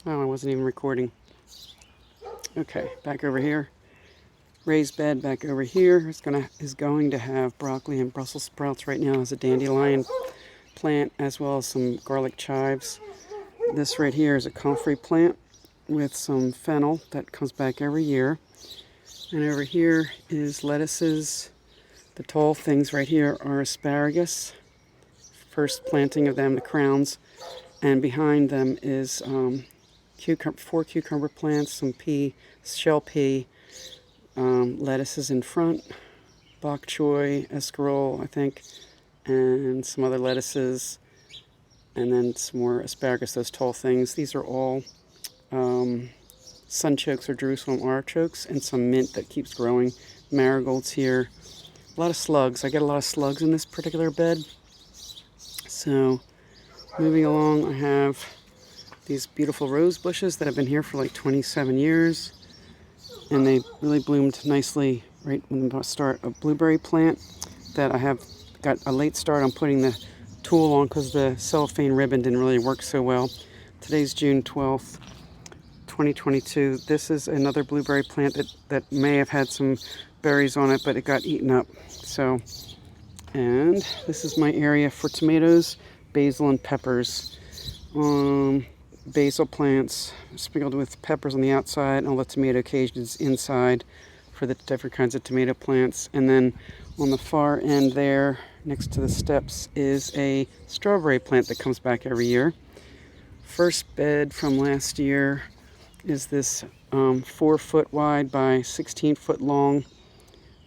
Oh, I wasn't even recording. Okay, back over here. Raised bed back over here is going to have broccoli and Brussels sprouts right now as a dandelion plant, as well as some garlic chives. This right here is a comfrey plant with some fennel that comes back every year. And over here is lettuces. The tall things right here are asparagus. First planting of them, the crowns. And behind them is 4 cucumber plants, some shell pea, lettuces in front, bok choy, escarole, I think, and some other lettuces, and then some more asparagus, those tall things. These are all sunchokes or Jerusalem artichokes, and some mint that keeps growing. Marigolds here. A lot of slugs. I get a lot of slugs in this particular bed. So moving along, I have these beautiful rose bushes that have been here for like 27 years. And they really bloomed nicely right when I start a blueberry plant that I have got a late start on putting the tool on because the cellophane ribbon didn't really work so well. Today's June 12th, 2022. This is another blueberry plant that may have had some berries on it, but it got eaten up. So, and this is my area for tomatoes, basil, and peppers. Basil plants sprinkled with peppers on the outside, and all the tomato cages inside for the different kinds of tomato plants. And then on the far end there, next to the steps, is a strawberry plant that comes back every year. First bed from last year is this 4-foot wide by 16-foot long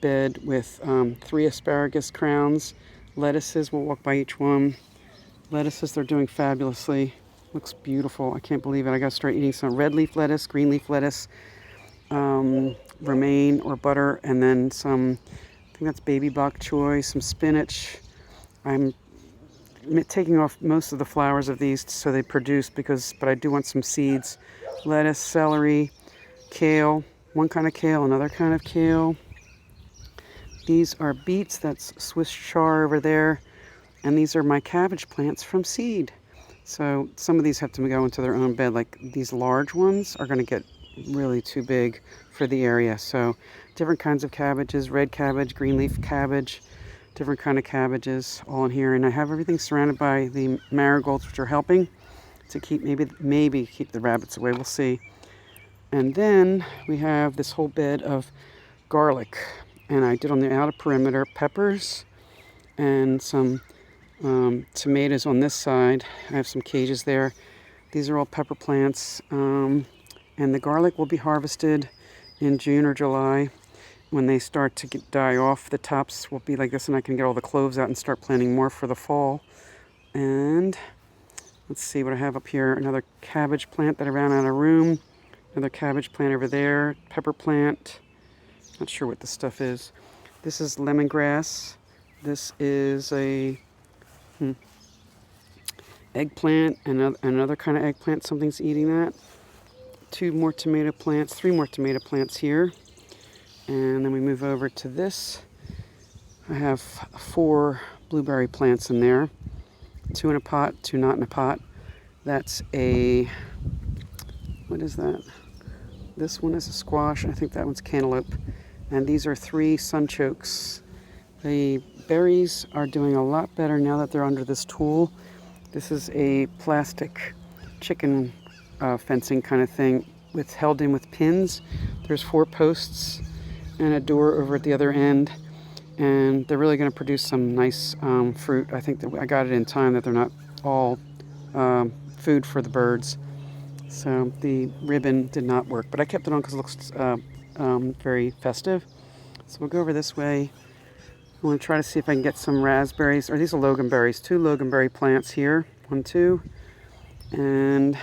bed with 3 asparagus crowns. Lettuces, we'll walk by each one. Lettuces, they're doing fabulously. Looks beautiful. I can't believe it. I got to start eating some red leaf lettuce, green leaf lettuce, romaine or butter, and then some, I think that's baby bok choy, some spinach. I'm taking off most of the flowers of these so they produce but I do want some seeds. Lettuce, celery, kale, one kind of kale, another kind of kale. These are beets, that's Swiss chard over there. And these are my cabbage plants from seed. So some of these have to go into their own bed. Like these large ones are going to get really too big for the area. So different kinds of cabbages, red cabbage, green leaf cabbage, different kind of cabbages all in here. And I have everything surrounded by the marigolds, which are helping to keep maybe keep the rabbits away. We'll see. And then we have this whole bed of garlic. And I did on the outer perimeter peppers and some tomatoes on this side. I have some cages there. These are all pepper plants. And the garlic will be harvested in June or July. When they start to die off, the tops will be like this, and I can get all the cloves out and start planting more for the fall. And let's see what I have up here. Another cabbage plant that I ran out of room. Another cabbage plant over there. Pepper plant. Not sure what this stuff is. This is lemongrass. This is a eggplant, and another kind of eggplant. Something's eating that. 3 more tomato plants here. And then we move over to this. I have 4 blueberry plants in there. 2 in a pot, 2 not in a pot. That's what is that? This one is a squash. I think that one's cantaloupe. And these are 3 sunchokes. The berries are doing a lot better now that they're under this tool. This is a plastic chicken fencing kind of thing held in with pins. There's 4 posts and a door over at the other end. And they're really going to produce some nice fruit. I think that I got it in time that they're not all food for the birds. So the ribbon did not work, but I kept it on because it looks very festive. So we'll go over this way. I'm going to try to see if I can get some raspberries, or these are loganberries, 2 loganberry plants here, 1, 2. And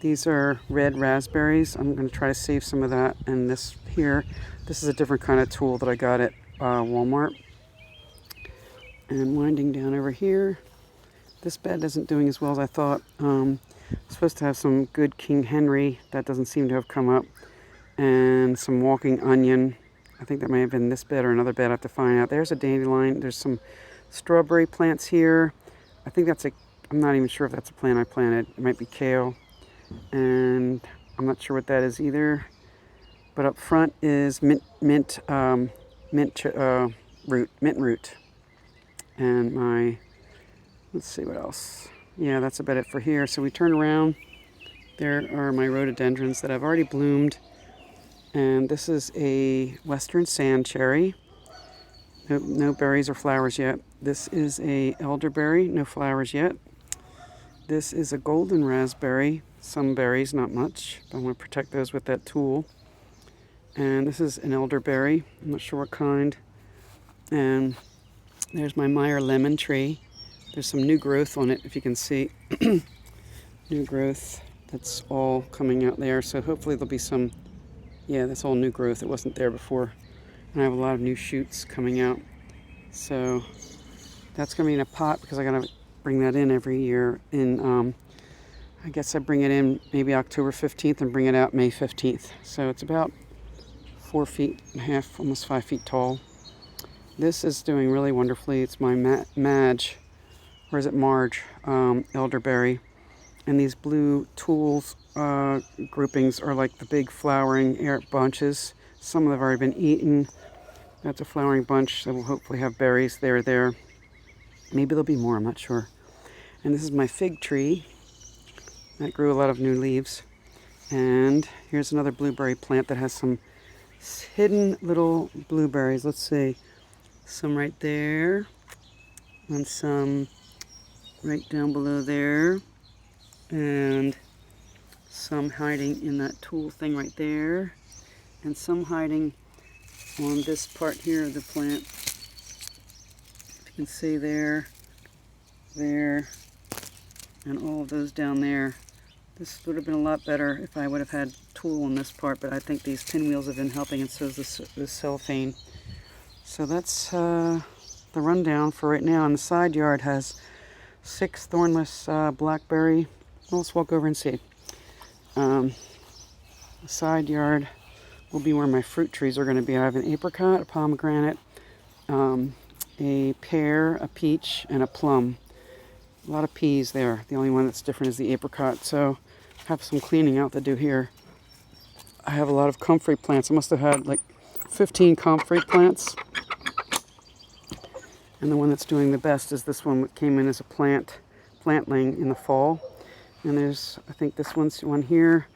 these are red raspberries. I'm going to try to save some of that. And this here, this is a different kind of tool that I got at Walmart. And winding down over here, this bed isn't doing as well as I thought. Supposed to have some good King Henry. That doesn't seem to have come up. And some walking onion. I think that may have been this bed or another bed. I have to find out. There's a dandelion. There's some strawberry plants here. I think I'm not even sure if that's a plant I planted. It might be kale. and I'm not sure what that is either. But up front is mint root, and my, let's see what else. Yeah, that's about it for here. So we turn around. There are my rhododendrons that have already bloomed, and this is a western sand cherry. No berries or flowers yet. This is a elderberry, no flowers yet. This is a golden raspberry, some berries, not much, but I want to protect those with that tool. And this is an elderberry, I'm not sure what kind. And there's my Meyer lemon tree. There's some new growth on it, if you can see. New growth, that's all coming out there. So hopefully there'll be some, yeah, that's all new growth. It wasn't there before. And I have a lot of new shoots coming out. So that's going to be in a pot because I got to bring that in every year. I guess I bring it in maybe October 15th and bring it out May 15th. So it's about 4.5 feet, almost 5 feet tall. This is doing really wonderfully. It's my Marge elderberry. And these blue tools groupings are like the big flowering bunches. Some of them have already been eaten. That's a flowering bunch that will hopefully have berries there. Maybe there'll be more, I'm not sure. And this is my fig tree. That grew a lot of new leaves. And here's another blueberry plant that has some hidden little blueberries. Let's see. Some right there. And some right down below there. And some hiding in that tool thing right there. And some hiding on this part here of the plant. If you can see there, and all of those down there. This would have been a lot better if I would have had tool on this part, but I think these pinwheels have been helping, and so is the cellophane. So that's the rundown for right now. And the side yard has 6 thornless blackberry. Well, let's walk over and see. The side yard will be where my fruit trees are going to be. I have an apricot, a pomegranate, a pear, a peach, and a plum. A lot of peas there. The only one that's different is the apricot. So I have some cleaning out to do here. I have a lot of comfrey plants. I must have had like 15 comfrey plants. And the one that's doing the best is this one that came in as a plantling in the fall. And there's, I think this one's one here,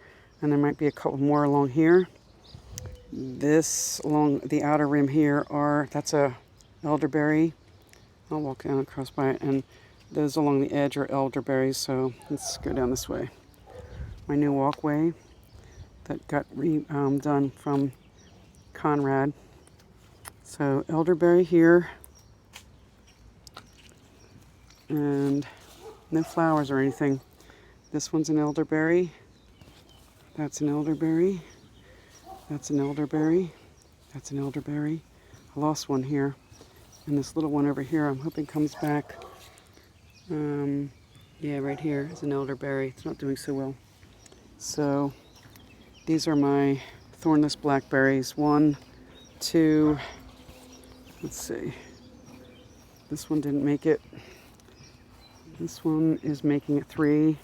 and there might be a couple more along here. This along the outer rim here that's a elderberry. I'll walk down across by it, and those along the edge are elderberries. So let's go down this way. My new walkway that got done from Conrad. So elderberry here, and no flowers or anything. This one's an elderberry. That's an elderberry. That's an elderberry. That's an elderberry. I lost one here. And this little one over here, I'm hoping comes back. Yeah, right here is an elderberry. It's not doing so well. So these are my thornless blackberries. 1, 2, let's see. This one didn't make it. This one is making it 3.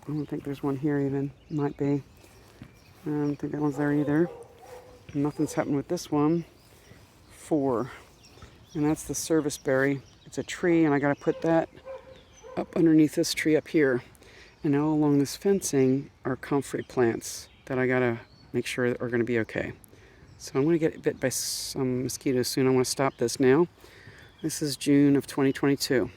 I don't think there's one here even. Might be. I don't think that one's there either. Nothing's happened with this one. 4. And that's the serviceberry. It's a tree, and I got to put that up underneath this tree up here. And all along this fencing are comfrey plants that I got to make sure are going to be okay. So I'm going to get bit by some mosquitoes soon. I want to stop this now. This is June of 2022.